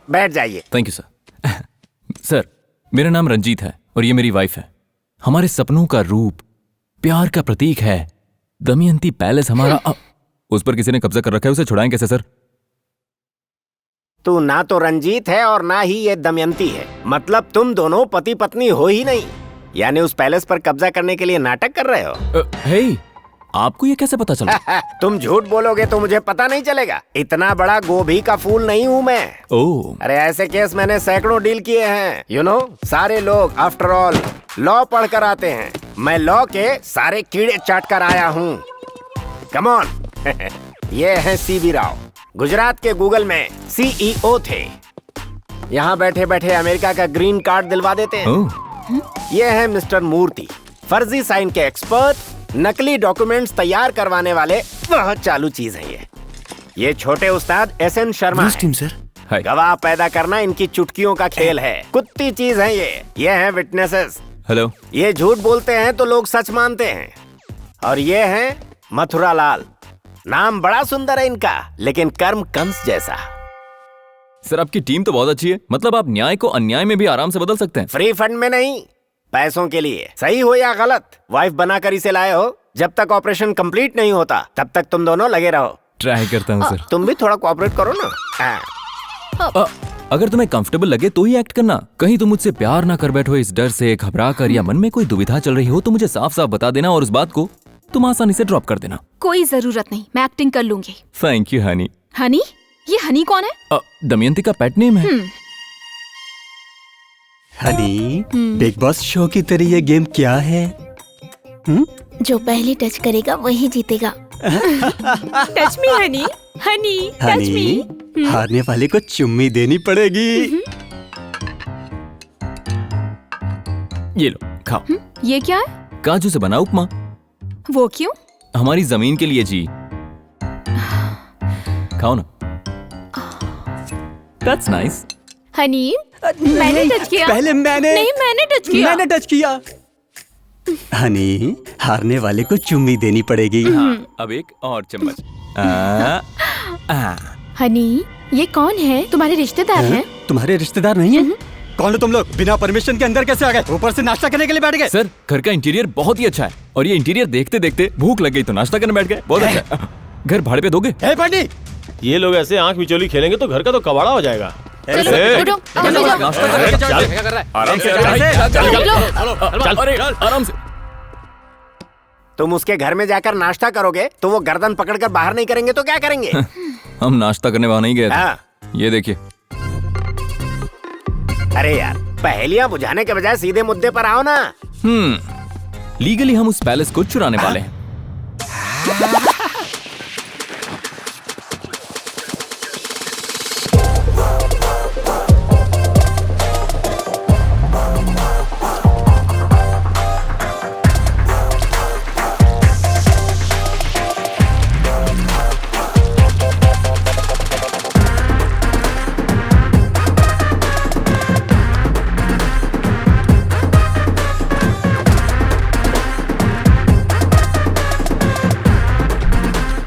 बैठ जाइए। Thank you sir. Sir, मेरा नाम रंजीत है और ये मेरी वाइफ है। हमारे सपनों का रूप, प्यार का प्रतीक है दमयंती पैलेस हमारा। उस पर किसी ने कब्जा कर रखा है, उसे छुड़ाएं कैसे सर? तू ना तो रंजीत है और ना ही ये दमयंती है। मतलब तुम दोनों पति पत्नी हो ही नहीं। यानी उस पैलेस पर कब्जा करने के लिए नाटक कर रहे हो। हे, आपको ये कैसे पता चला? तुम झूठ बोलोगे तो मुझे पता नहीं चलेगा। इतना बड़ा गोभी का फूल नहीं हूँ मैं। ओह, अरे ऐसे केस मैंने सैकड़ों डील किए हैं। यू नो, सारे लोग आफ्टर ऑल लॉ पढ़ कर आते हैं। मैं लॉ के सारे कीड़े चाट कर आया हूँ। Come on. ये है सीवी राव, गुजरात के गूगल में CEO थे। यहाँ बैठे बैठे अमेरिका का ग्रीन कार्ड दिलवा देते हैं। ये है मिस्टर मूर्ति, फर्जी साइन के एक्सपर्ट, नकली डॉक्यूमेंट्स तैयार करवाने वाले बहुत चालू चीज है ये छोटे उस्ताद SN शर्मा हैं। सर, गवाह पैदा करना इनकी चुटकियों का खेल है। कुत्ती चीज है ये हैं विटनेसेस। हेलो। ये झूठ बोलते हैं तो लोग सच मानते हैं। और ये हैं मथुरा लाल। नाम बड़ा सुंदर है इनका, लेकिन कर्म कंस जैसा। सर, आपकी टीम तो बहुत अच्छी है। मतलब आप न्याय को अन्याय में भी आराम से बदल सकते हैं। फ्री फंड में नहीं, पैसों के लिए। सही हो या गलत, वाइफ बनाकर इसे लाए हो। जब तक ऑपरेशन कंप्लीट नहीं होता तब तक तुम दोनों लगे रहो। ट्राई करता हूँ सर। तुम भी थोड़ा कोऑपरेट करो ना। अगर तुम्हें कंफर्टेबल लगे तो ही एक्ट करना। कहीं तुम मुझसे प्यार ना कर बैठो इस डर से, घबरा कर, या मन में कोई दुविधा चल रही हो तो मुझे साफ साफ बता देना और उस बात को तुम आसानी से ड्रॉप कर देना। कोई जरूरत नहीं, मैं एक्टिंग कर लूंगी। Thank you honey. हनी? ये हनी कौन है? दमयंती का पेट नेम है। हनी, बिग बॉस शो की तरह ये गेम क्या है? जो पहले टच करेगा वही जीतेगा। Touch me Honey, Honey touch me. Honey, हारने वाले को चुम्मी देनी पड़ेगी। ये लो, खाओ। ये क्या है? काजू से बना उपमा। वो क्यों? हमारी जमीन के लिए जी। खाओ ना। That's nice. हनी, मैंने टच किया। पहले मैंने। नहीं, मैंने टच किया। मैंने टच किया। हनी, हारने वाले को चुम्मी देनी पड़ेगी। हाँ, अब एक और चम्मच। हनी, ये कौन है? तुम्हारे रिश्तेदार हैं? तुम्हारे रिश्तेदार नहीं है? कौन हो तुम लोग? बिना परमिशन के अंदर कैसे आ गए? ऊपर से नाश्ता करने के लिए बैठ गए? सर, घर का इंटीरियर बहुत ही अच्छा है और ये इंटीरियर देखते देखते भूख लग गई तो नाश्ता करने बैठ गए। बहुत अच्छा है। घर भाड़े पे दोगे? हे पंडित, ये लोग ऐसे आंख मिचोली खेलेंगे तो घर का तो कबाड़ा हो जाएगा। उठो, नाश्ता कर रहा है। आराम से आराम से। तुम उसके घर में जाकर नाश्ता करोगे तो वो गर्दन पकड़कर बाहर नहीं करेंगे तो क्या करेंगे? हम नाश्ता करने वहां नहीं गए थे। हाँ। ये देखिए। अरे यार, पहेलियां बुझाने के बजाय सीधे मुद्दे पर आओ ना। लीगली हम उस पैलेस को चुराने वाले हैं।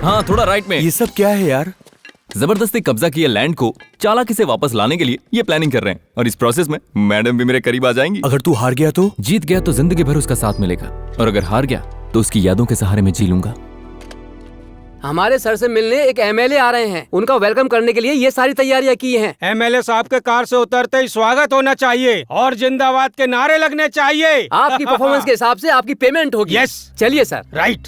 हाँ, थोड़ा राइट में। ये सब क्या है यार? जबरदस्ती कब्जा किए लैंड को चालाकी से वापस लाने के लिए ये प्लानिंग कर रहे हैं और इस प्रोसेस में मैडम भी मेरे करीब आ जाएंगी। अगर तू हार गया तो? जीत गया तो जिंदगी भर उसका साथ मिलेगा और अगर हार गया तो उसकी यादों के सहारे में जी लूंगा। हमारे सर से मिलने एक MLA आ रहे हैं। उनका वेलकम करने के लिए ये सारी तैयारियां की हैं। MLA साहब के कार से उतरते ही स्वागत होना चाहिए और जिंदाबाद के नारे लगने चाहिए। आपकी परफॉर्मेंस के हिसाब से आपकी पेमेंट होगी। यस। चलिए सर। राइट।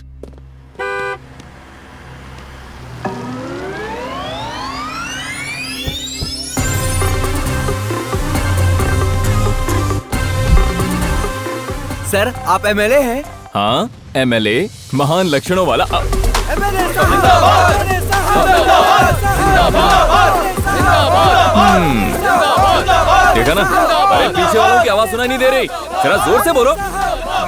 सर, आप MLA हैं? हाँ, MLA, महान लक्षणों वाला। देखा ना? अरे पीछे वालों की आवाज सुनाई नहीं दे रही। जरा जोर से बोलो।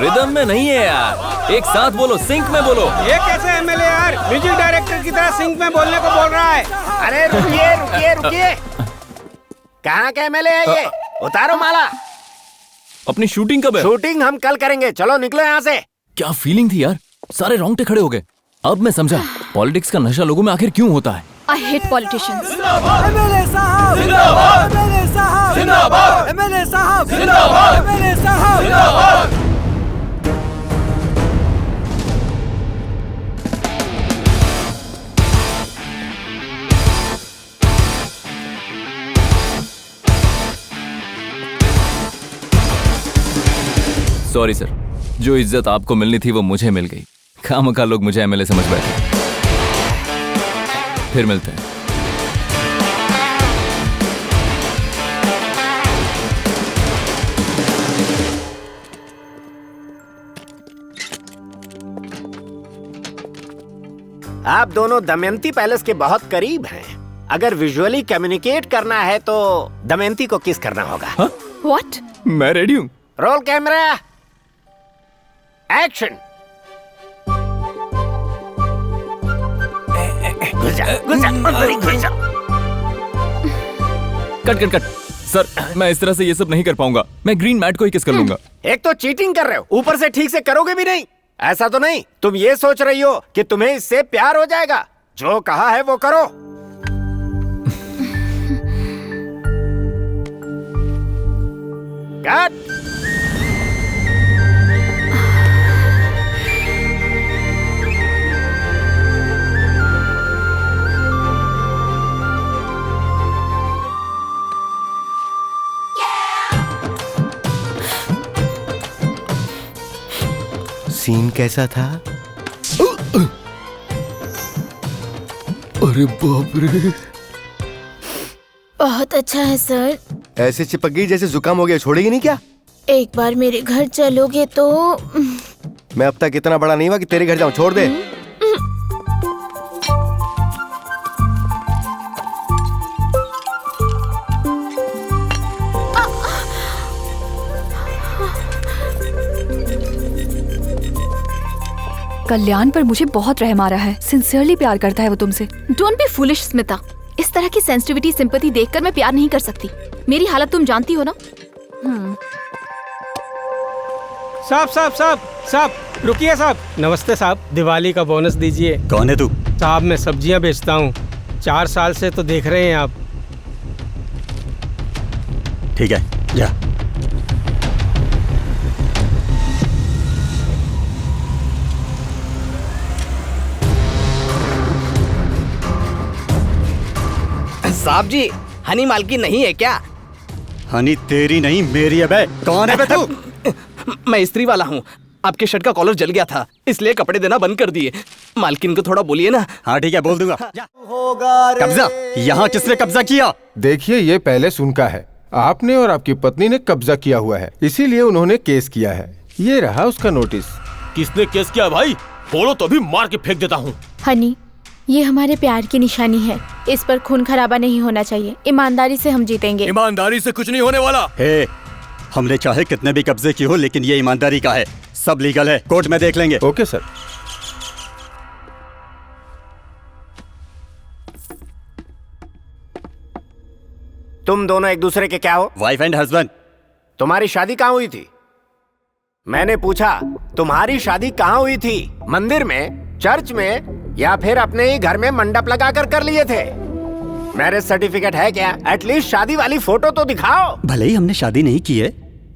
रिदम में नहीं है यार, एक साथ बोलो, सिंक में बोलो। ये कैसे MLA यार, म्यूजिक डायरेक्टर की तरह सिंक में बोलने को बोल रहा है। अरे रुकिए रुकिए रुकिए, कहाँ का MLA है ये? उतारो माला। अपनी शूटिंग कब है? शूटिंग हम कल करेंगे, चलो निकलो यहाँ से। क्या फीलिंग थी यार, सारे रोंगटे खड़े हो गए। अब मैं समझा पॉलिटिक्स का नशा लोगों में आखिर क्यों होता है। I hate politicians. एमएलए साहब जिंदाबाद, एमएलए साहब जिंदाबाद, एमएलए साहब जिंदाबाद, एमएलए साहब जिंदाबाद। सॉरी सर, जो इज्जत आपको मिलनी थी वो मुझे मिल गई। खामखा लोग मुझे एमएलए समझ बैठे। फिर मिलते हैं। आप दोनों दमयंती पैलेस के बहुत करीब हैं। अगर विजुअली कम्युनिकेट करना है तो दमयंती को किस करना होगा। व्हाट? मैं रेडी हूं। Roll camera, action. घुस जा, अंदर ही घुस जा। Cut cut cut. सर, मैं इस तरह से ये सब नहीं कर पाऊंगा। मैं ग्रीन मैट को ही किस कर लूंगा। एक तो चीटिंग कर रहे हो, ऊपर से ठीक से करोगे भी नहीं। ऐसा तो नहीं तुम ये सोच रही हो कि तुम्हें इससे प्यार हो जाएगा। जो कहा है वो करो। कट। सीन कैसा था? अरे बाप रे, बहुत अच्छा है सर। ऐसे चिपक गई जैसे जुकाम हो गया, छोड़ेगी नहीं क्या? एक बार मेरे घर चलोगे तो। मैं अब तक इतना बड़ा नहीं हुआ कि तेरे घर जाऊं, छोड़ दे। कल्याण पर मुझे बहुत रहम आ रहा है। सिंसियरली प्यार करता है वो तुमसे। Don't be foolish Smita. इस तरह की सेंसिटिविटी सिंपैथी देखकर मैं प्यार नहीं कर सकती। मेरी हालत तुम जानती हो ना। साहब साहब साहब साहब, रुकिए साहब। नमस्ते साहब, दिवाली का बोनस दीजिए। कौन है तू? साहब मैं सब्जियां बेचता हूँ, 4 साल से तो देख रहे हैं आप। ठीक है, जा। साहब जी, हनी मालकी नहीं है क्या? हनी तेरी नहीं मेरी है बे। कौन है बे तू? मैं इस्त्री वाला हूँ। आपके शर्ट का कॉलर जल गया था, इसलिए कपड़े देना बंद कर दिए। मालकिन को थोड़ा बोलिए ना। हाँ ठीक है, बोल दूंगा। कब्जा? यहाँ किसने कब्जा किया? देखिए, ये पहले सुनका है। आपने और आपकी पत्नी ने कब्जा किया हुआ है, इसीलिए उन्होंने केस किया है। ये रहा उसका नोटिस। किसने केस किया भाई? बोलो तो भी मार के फेंक देता हूँ। हनी, ये हमारे प्यार की निशानी है। इस पर खून खराबा नहीं होना चाहिए। ईमानदारी से हम जीतेंगे। ईमानदारी से कुछ नहीं होने वाला। हे, हमने चाहे कितने भी कब्जे की हो, लेकिन ये ईमानदारी का है। सब लीगल है, कोर्ट में देख लेंगे। Okay sir. तुम दोनों एक दूसरे के क्या हो? Wife and husband. तुम्हारी शादी कहाँ हुई थी? मैंने पूछा तुम्हारी शादी कहाँ हुई थी? मंदिर में, चर्च में, या फिर अपने ही घर में मंडप लगाकर कर लिए थे? मैरिज सर्टिफिकेट है क्या? एटलीस्ट शादी वाली फोटो तो दिखाओ। भले ही हमने शादी नहीं की है,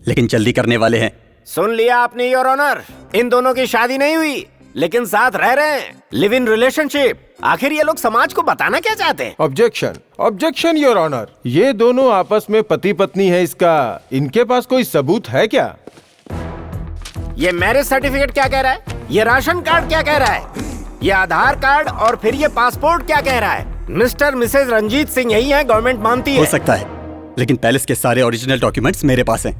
लेकिन जल्दी करने वाले हैं। सुन लिया आपने योर ऑनर। इन दोनों की शादी नहीं हुई, लेकिन साथ रह रहे हैं, लिव इन रिलेशनशिप। आखिर ये लोग समाज को बताना क्या चाहते हैं? Objection, objection your honour. ये दोनों आपस में पति पत्नी है, इसका इनके पास कोई सबूत है क्या? ये मैरिज सर्टिफिकेट क्या कह रहा है? ये राशन कार्ड क्या कह रहा है? ये आधार कार्ड और फिर ये पासपोर्ट क्या कह रहा है? मिस्टर मिसेज रंजीत सिंह यही है, गवर्नमेंट मानती है। हो सकता है, लेकिन पैलेस के सारे ओरिजिनल डॉक्यूमेंट्स मेरे पास हैं।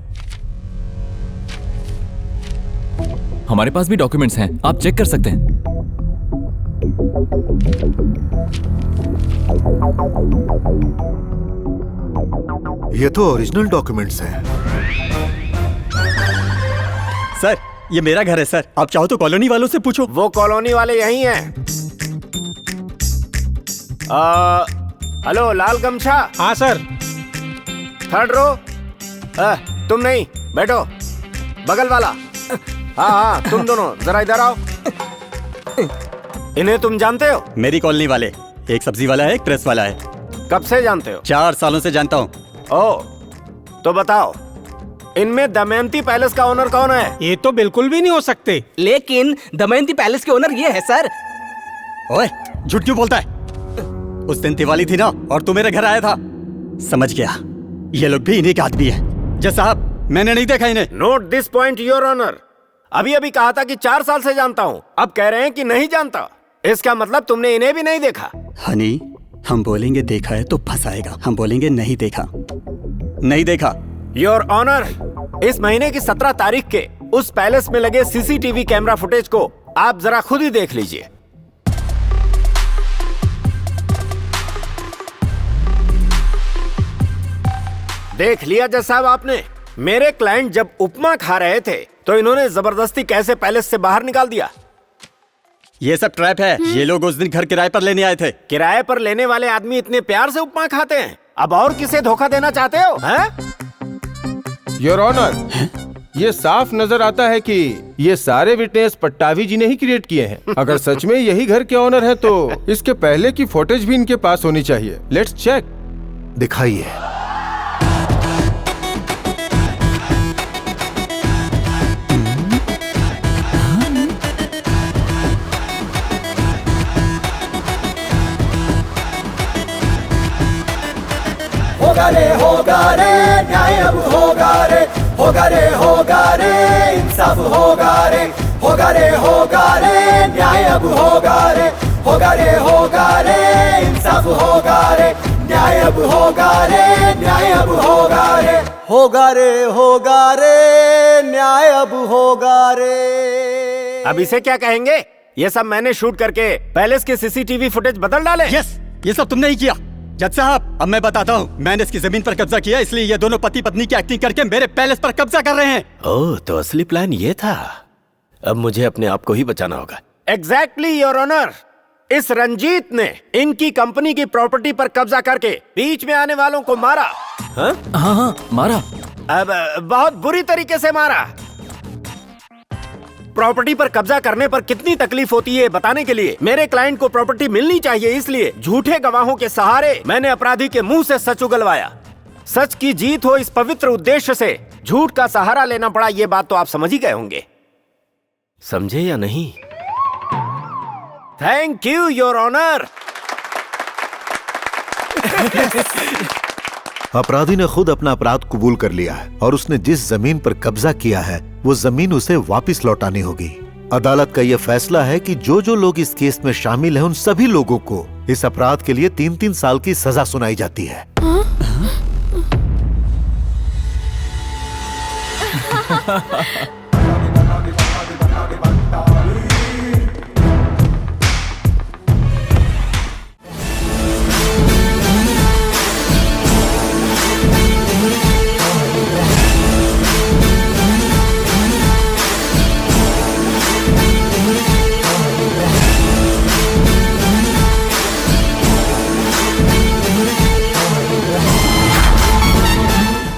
हमारे पास भी डॉक्यूमेंट्स हैं, आप चेक कर सकते हैं। ये तो ओरिजिनल डॉक्यूमेंट्स हैं। सर, ये मेरा घर है सर। आप चाहो तो कॉलोनी वालों से पूछो। वो कॉलोनी वाले यही हैं। हेलो, लाल गमछा। हाँ सर। Third row. तुम नहीं, बैठो। बगल वाला। हाँ, तुम दोनों जरा इधर आओ। इन्हें तुम जानते हो? मेरी कॉलोनी वाले, एक सब्जी वाला है, एक प्रेस वाला है। कब से जानते हो? 4 सालों से जानता हूँ। ओह, तो बताओ इनमें दमयंती पैलेस का ओनर कौन है? ये तो बिल्कुल भी नहीं हो सकते। लेकिन दमयंती पैलेस के ओनर ये है सर। ओए, झूठ क्यों बोलता है? उस दिन दिवाली थी ना, और तू मेरे घर आया था। समझ गया, ये लोग भी इन्हीं का आदमी है। जय साहब, मैंने नहीं देखा इन्हें। Note this point your honour. अभी अभी कहा था कि 4 साल से जानता हूँ, अब कह रहे हैं कि नहीं जानता। इसका मतलब तुमने इन्हें भी नहीं देखा। हनी, हम बोलेंगे देखा है तो फंसाएगा, हम बोलेंगे नहीं देखा, नहीं देखा। योर ऑनर, इस महीने की 17 तारीख के उस पैलेस में लगे सीसीटीवी कैमरा फुटेज को आप जरा खुद ही देख लीजिए। देख लिया जज साहब आपने? मेरे क्लाइंट जब उपमा खा रहे थे तो इन्होंने जबरदस्ती कैसे पैलेस से बाहर निकाल दिया। ये सब ट्रैप है। ये लोग उस दिन घर किराए पर लेने आए थे। किराए पर लेने वाले आदमी इतने प्यार से उपमा खाते हैं, अब और किसे धोखा देना चाहते हो? हैं? योर ऑनर, ये साफ नजर आता है कि ये सारे विटनेस पट्टावी जी ने ही क्रिएट किए हैं। अगर सच में यही घर के ऑनर हैं तो इसके पहले की फुटेज भी इनके पास होनी चाहिए। Let's check. दिखाइए। होगा रे न्याय अब होगा रे, होगा रे इंसाफ होगा रे, होगा रे न्याय अब होगा रे, होगा रे इंसाफ होगा रे, न्याय अब होगा रे, न्याय अब होगा रे, होगा रे न्याय अब होगा रे। अब इसे क्या कहेंगे? ये सब मैंने शूट करके पैलेस के सीसीटीवी फुटेज बदल डाले। यस, ये सब तुमने ही किया। जज साहब, अब मैं बताता हूँ, मैंने इसकी जमीन पर कब्जा किया, इसलिए ये दोनों पति पत्नी की एक्टिंग करके मेरे पैलेस पर कब्जा कर रहे हैं। ओह, तो असली प्लान ये था। अब मुझे अपने आप को ही बचाना होगा। Exactly your honour. इस रंजीत ने इनकी कंपनी की प्रॉपर्टी पर कब्जा करके बीच में आने वालों को मारा। हाँ हाँ, मारा। अब बहुत बुरी तरीके से मारा। प्रॉपर्टी पर कब्जा करने पर कितनी तकलीफ होती है बताने के लिए मेरे क्लाइंट को प्रॉपर्टी मिलनी चाहिए, इसलिए झूठे गवाहों के सहारे मैंने अपराधी के मुंह से सच उगलवाया। सच की जीत हो, इस पवित्र उद्देश्य से झूठ का सहारा लेना पड़ा। ये बात तो आप समझ ही गए होंगे। समझे या नहीं? Thank you your honour. अपराधी ने खुद अपना अपराध कबूल कर लिया है और उसने जिस जमीन पर कब्जा किया है वो जमीन उसे वापस लौटानी होगी। अदालत का यह फैसला है कि जो जो लोग इस केस में शामिल हैं उन सभी लोगों को इस अपराध के लिए 3-3 साल की सजा सुनाई जाती है।